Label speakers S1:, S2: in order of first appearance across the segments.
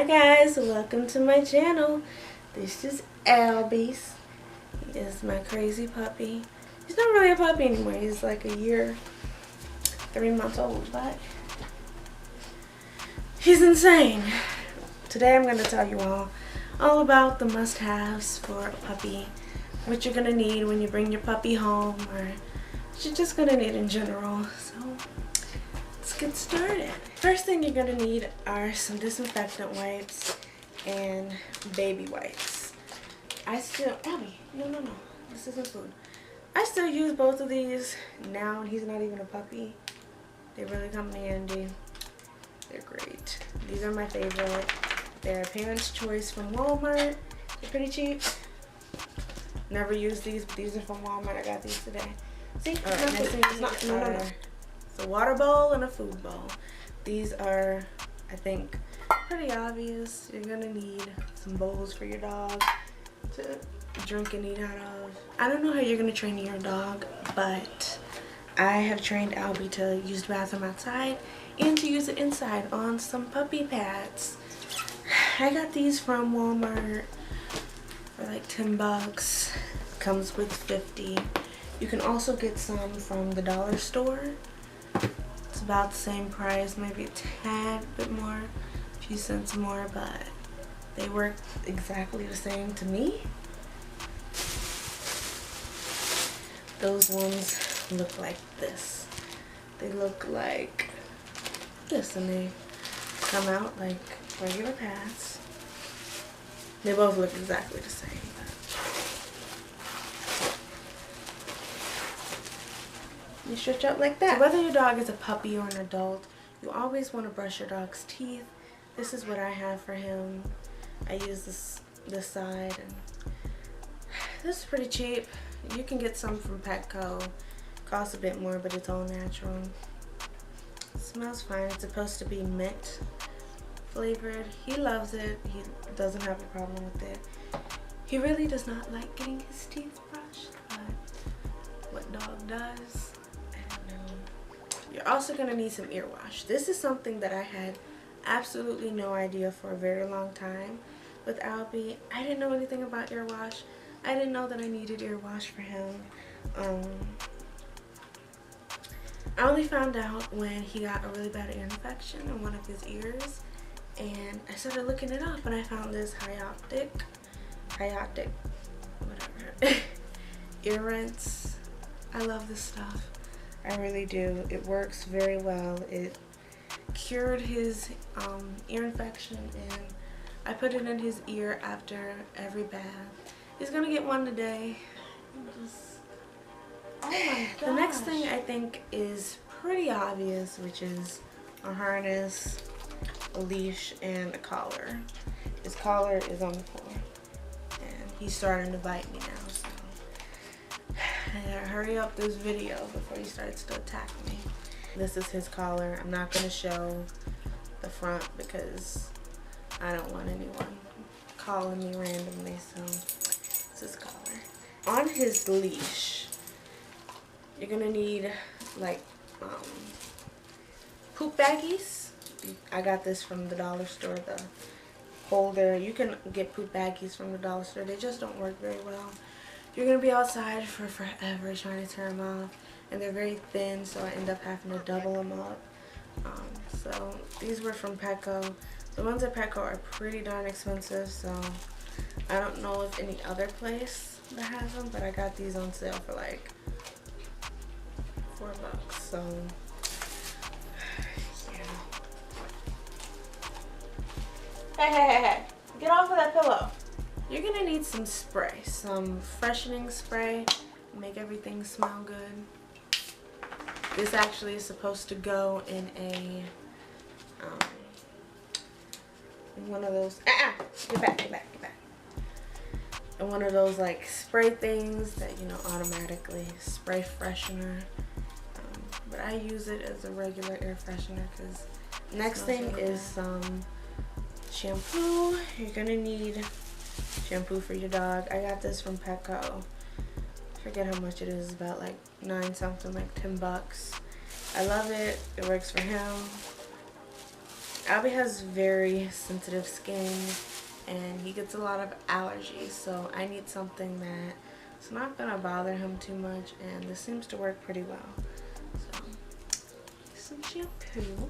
S1: Hi guys, welcome to my channel. This is Albee. He is my crazy puppy. He's not really a puppy anymore. He's like a year, 3 months old, but he's insane. Today I'm going to tell you all about the must-haves for a puppy, what you're going to need when you bring your puppy home, or what you're just going to need in general. So let's get started. First thing you're going to need are some disinfectant wipes and baby wipes. Albie, no, this isn't food. I still use both of these now, and he's not even a puppy. They really come in handy. They're great. These are my favorite. They're Parents' Choice from Walmart. They're pretty cheap. Never used these, but these are from Walmart. I got these today. See? No. It's a water bowl and a food bowl. These are, I think, pretty obvious. You're gonna need some bowls for your dog to drink and eat out of. I don't know how you're gonna train your dog, but I have trained Albie to use the bathroom outside and to use it inside on some puppy pads. I got these from Walmart for like 10 bucks. Comes with 50. You can also get some from the dollar store. It's about the same price, maybe a tad bit more, a few cents more, but they work exactly the same to me. Those ones look like this. They look like this, and they come out like regular pads. They both look exactly the same. You stretch out like that. So whether your dog is a puppy or an adult, you always want to brush your dog's teeth. This is what I have for him. I use this side, and this is pretty cheap. You can get some from Petco. Costs a bit more, but it's all natural. It smells fine. It's supposed to be mint flavored. He loves it. He doesn't have a problem with it. He really does not like getting his teeth brushed, but what dog does? You're also going to need some ear wash. This is something that I had absolutely no idea for a very long time with Albie. I didn't know anything about ear wash. I didn't know that I needed ear wash for him. I only found out when he got a really bad ear infection in one of his ears, and I started looking it up, and I found this whatever, ear rinse. I love this stuff. I really do. It works very well. It cured his ear infection, and I put it in his ear after every bath. He's gonna get one today. Oh my gosh. The next thing I think is pretty obvious, which is a harness, a leash, and a collar. His collar is on the floor, and he's starting to bite me now. I gotta hurry up this video before he starts to attack me. This is his collar. I'm not gonna show the front because I don't want anyone calling me randomly, so it's his collar. On his leash, you're gonna need like poop baggies. I got this from the dollar store, the holder. You can get poop baggies from the dollar store. They just don't work very well. You're going to be outside for forever trying to turn them off, and they're very thin, so I end up having to double them up. So these were from Petco. The ones at Petco are pretty darn expensive, so I don't know if any other place that has them, but I got these on sale for like $4, so yeah. Hey, get off of that pillow. You're gonna need some spray, some freshening spray, make everything smell good. This actually is supposed to go in a in one of those. Get back. In one of those like spray things that automatically spray freshener. But I use it as a regular air freshener because. Next thing is some shampoo. You're gonna need shampoo for your dog. I got this from Petco. I forget how much it is, about like 9 something, like 10 bucks. I love it. It works for him. Albee has very sensitive skin and he gets a lot of allergies, so I need something that it's not gonna bother him too much, and this seems to work pretty well. So, some shampoo.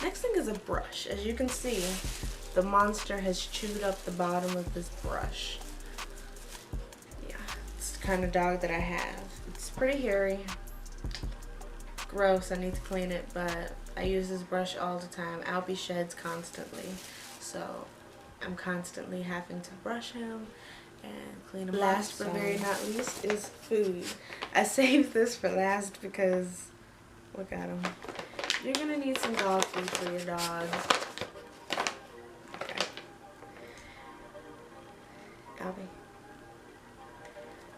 S1: Next thing is a brush. As you can see, the monster has chewed up the bottom of this brush. Yeah, it's the kind of dog that I have. It's pretty hairy. Gross, I need to clean it, but I use this brush all the time. Albee sheds constantly, so I'm constantly having to brush him and clean him. Last but very not least is food. I saved this for last because look at him. You're gonna need some dog food for your dog. Okay. Albee.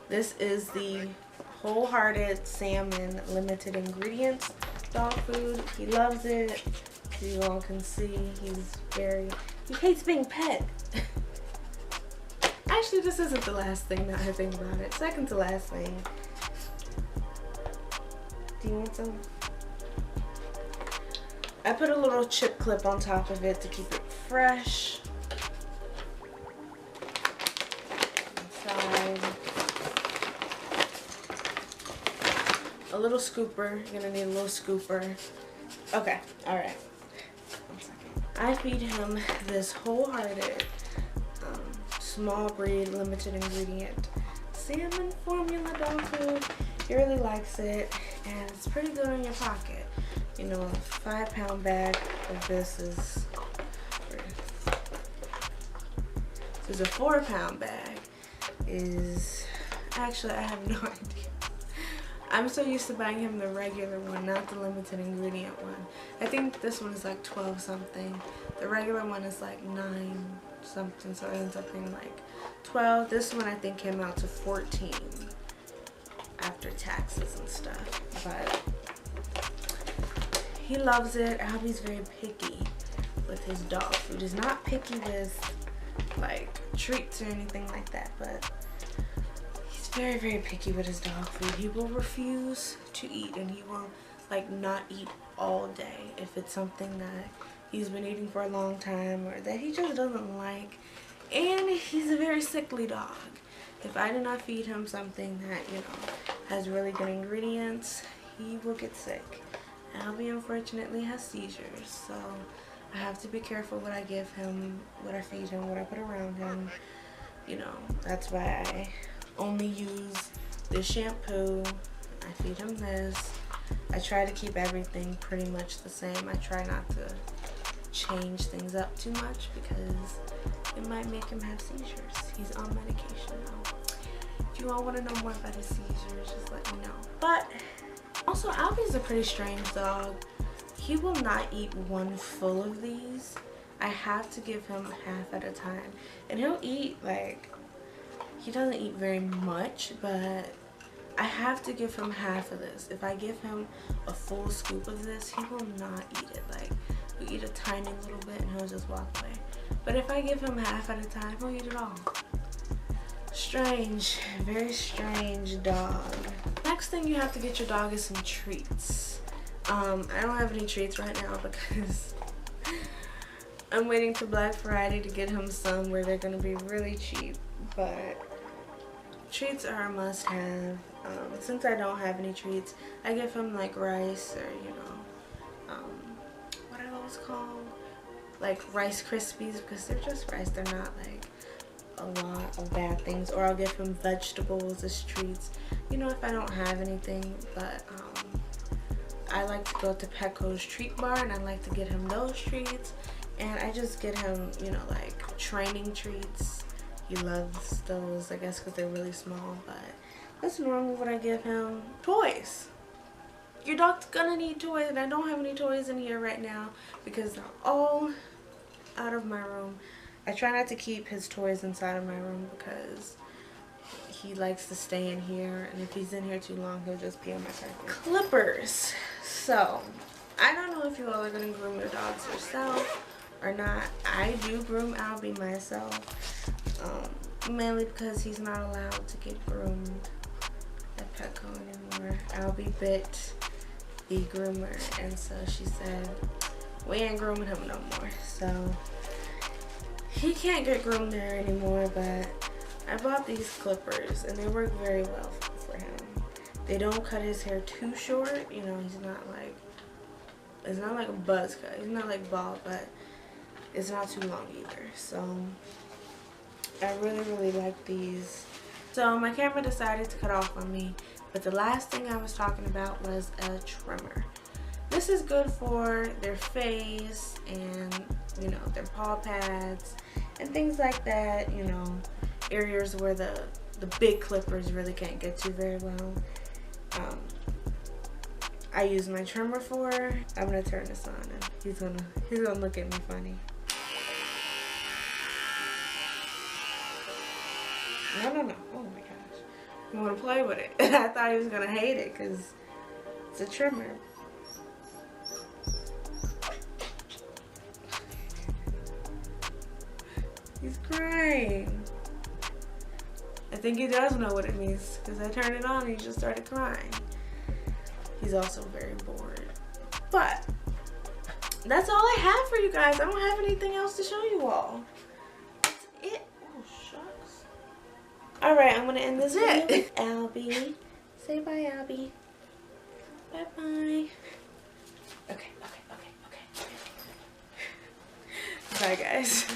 S1: This is the Wholehearted Salmon limited ingredients dog food. He loves it. As you all can see, he hates being pet. Actually, this isn't the last thing that I think about it. Second to last thing. Do you want some? I put a little chip clip on top of it to keep it fresh. Inside. A little scooper. You're gonna need a little scooper. Okay, alright. 1 second. I feed him this Wholehearted small breed limited ingredient salmon formula dog food. He really likes it, and it's pretty good in your pocket. You know, a 5-pound bag of this is a 4-pound bag is actually, I have no idea. I'm so used to buying him the regular one, not the limited ingredient one. I think this one is like 12 something. The regular one is like 9 something, so it ends up being like 12. This one I think came out to 14 after taxes and stuff. But he loves it. Albee's very picky with his dog food. He's not picky with like treats or anything like that, but he's very, very picky with his dog food. He will refuse to eat, and he will like not eat all day if it's something that he's been eating for a long time or that he just doesn't like. And he's a very sickly dog. If I do not feed him something that, you know, has really good ingredients, he will get sick. Albee unfortunately has seizures, so I have to be careful what I give him, what I feed him, what I put around him. You know, that's why I only use this shampoo. I feed him this. I try to keep everything pretty much the same. I try not to change things up too much because it might make him have seizures. He's on medication now. If you all want to know more about his seizures, just let me know. But also, Albee's a pretty strange dog. He will not eat one full of these. I have to give him half at a time. And he'll eat, like, he doesn't eat very much, but I have to give him half of this. If I give him a full scoop of this, he will not eat it. Like, he'll eat a tiny little bit and he'll just walk away. But if I give him half at a time, he'll eat it all. Strange, very strange dog. Next thing you have to get your dog is some treats. I don't have any treats right now because I'm waiting for Black Friday to get him some where they're going to be really cheap. But treats are a must-have. Since I don't have any treats, I give him like rice or, you know, what are those called? Like Rice Krispies, because they're just rice. They're not like a lot of bad things. Or I'll give him vegetables as treats, you know, if I don't have anything. But I like to go to Petco's treat bar and I like to get him those treats. And I just get him, you know, like training treats. He loves those, I guess, because they're really small. But that's normally what I give him. Toys. Your dog's gonna need toys, and I don't have any toys in here right now because they're all out of my room. I try not to keep his toys inside of my room because he likes to stay in here, and if he's in here too long, he'll just be on my carpet. Clippers. So, I don't know if you all are gonna groom your dogs yourself or not. I do groom Albee myself, mainly because he's not allowed to get groomed at Petco anymore. Albee bit the groomer, and so she said we ain't grooming him no more. So he can't get groomed there anymore, but I bought these clippers and they work very well for him. They don't cut his hair too short. You know, he's not like, it's not like a buzz cut. He's not like bald, but it's not too long either. So I really like these. So my camera decided to cut off on me, but the last thing I was talking about was a trimmer. This is good for their face and, you know, their paw pads and things like that, you know, areas where the big clippers really can't get to very well. I use my trimmer for. I'm gonna turn this on and he's gonna look at me funny. No. Oh my gosh. You wanna play with it? I thought he was gonna hate it because it's a trimmer. He's crying. I think he does know what it means because I turned it on and he just started crying. He's also very bored. But that's all I have for you guys. I don't have anything else to show you all. That's it. Oh, shucks. Alright, I'm going to end this video with Albee. Say bye, Albee. Bye-bye. Okay. Bye, guys.